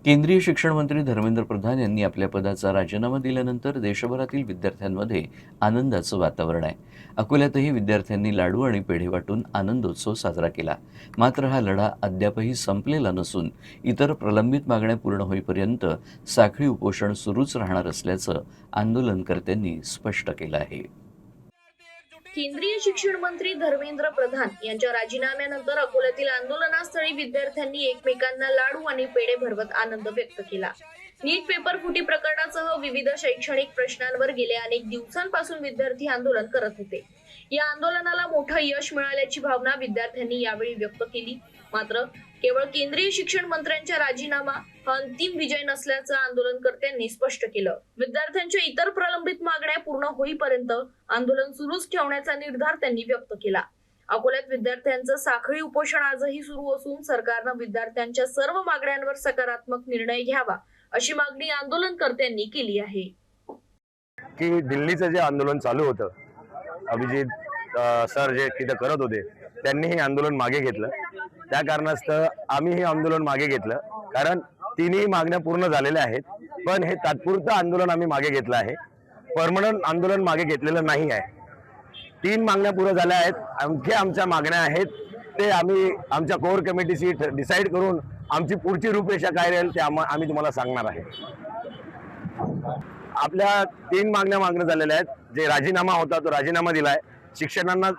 केंद्रीय शिक्षण मंत्री धर्मेंद्र प्रधान यांनी आपल्या पदाचा राजीनामा दिल्यानंतर देशभरातील विद्यार्थ्यांमध्ये आनंदाचं वातावरण आहे। अकोल्यातही विद्यार्थ्यांनी लाडू आणि पेढे वाटून आनंदोत्सव साजरा केला। मात्र हा लढा अद्यापही संपलेला नसून इतर प्रलंबित मागण्या पूर्ण होईपर्यंत साखळी उपोषण सुरूच राहणार असल्याचं आंदोलनकर्त्यांनी स्पष्ट केलं आहे। केंद्रीय शिक्षण मंत्री धर्मेंद्र प्रधान यांच्या राजीनाम्यानंतर अकोल्यातील आंदोलनास्थळी विद्यार्थ्यांनी एकमेकांना लाडू आणि पेढे भरवत आनंद व्यक्त केला। नीट पेपर फुटी प्रकरणासह विविध शैक्षणिक प्रश्नांवर गेल्या अनेक दिवसांपासून विद्यार्थी आंदोलन करत होते। या आंदोलनाला मोठं यश मिळाल्याची भावना विद्यार्थ्यांनी यावेळी व्यक्त केली। मात्र केवळ केंद्रीय शिक्षण मंत्र्यांचा राजीनामा हा अंतिम विजय नसल्याचं आंदोलनकर्त्यांनी स्पष्ट केलं। विद्यार्थ्यांच्या इतर प्रलंबित मागण्या पूर्ण होईपर्यंत आंदोलन सुरूच ठेवण्याचा निर्धार त्यांनी व्यक्त केला। अकोल्यात विद्यार्थ्यांचं साखळी उपोषण आजही सुरू असून सरकारनं विद्यार्थ्यांच्या सर्व मागण्यांवर सकारात्मक निर्णय घ्यावा अशी मागणी आंदोलनकर्त्यांनी केली आहे। की दिल्लीचं जे आंदोलन चालू होतं, अभिजित सर जे तिथे करत होते त्यांनी हे आंदोलन मागे घेतलं। त्या कारणास्तव आम्ही हे आंदोलन मागे घेतलं, कारण तिन्ही मागण्या पूर्ण झालेल्या आहेत। पण हे तात्पुरतं आंदोलन आम्ही मागे घेतलं आहे, परमनंट आंदोलन मागे घेतलेलं नाही आहे। 3 मागण्या पूर्ण झाल्या आहेत, आणखी आमच्या मागण्या आहेत, ते आम्ही आमच्या कोर कमिटीशी डिसाईड करून आमची पुढची रूपरेषा काय राहील ते आम्ही तुम्हाला सांगणार आहे। आपल्या 3 मागण्या झालेल्या आहेत। जे राजीनामा होता तो राजीनामा दिलाय। शिक्षकांना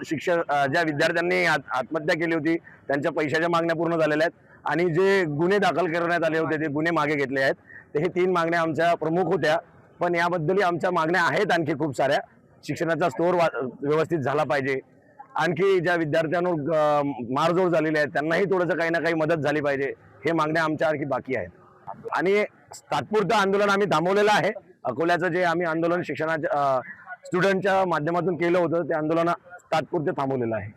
ज्या विद्यार्थ्यांनी आत्महत्या केली होती त्यांच्या पैशाच्या मागण्या पूर्ण झालेल्या आहेत आणि जे गुन्हे दाखल करण्यात आले होते ते गुन्हे मागे घेतले आहेत। तर हे 3 मागण्या आमच्या प्रमुख होत्या, पण याबद्दलही आमच्या मागण्या आहेत आणखी खूप साऱ्या। शिक्षणाचा स्तर व्यवस्थित झाला पाहिजे, आणखी ज्या विद्यार्थ्यांवर मारझोड झालेली आहे त्यांनाही थोडंसं काही ना काही मदत झाली पाहिजे, हे मागण्या आमच्या आणखी बाकी आहेत। आणि तात्पुरतं आंदोलन आम्ही थांबवलेलं आहे। अकोल्याचं जे आम्ही आंदोलन शिक्षणाच्या स्टुडंटच्या माध्यमातून केलं होतं ते आंदोलन तात्पुरते थांबवलेलं आहे।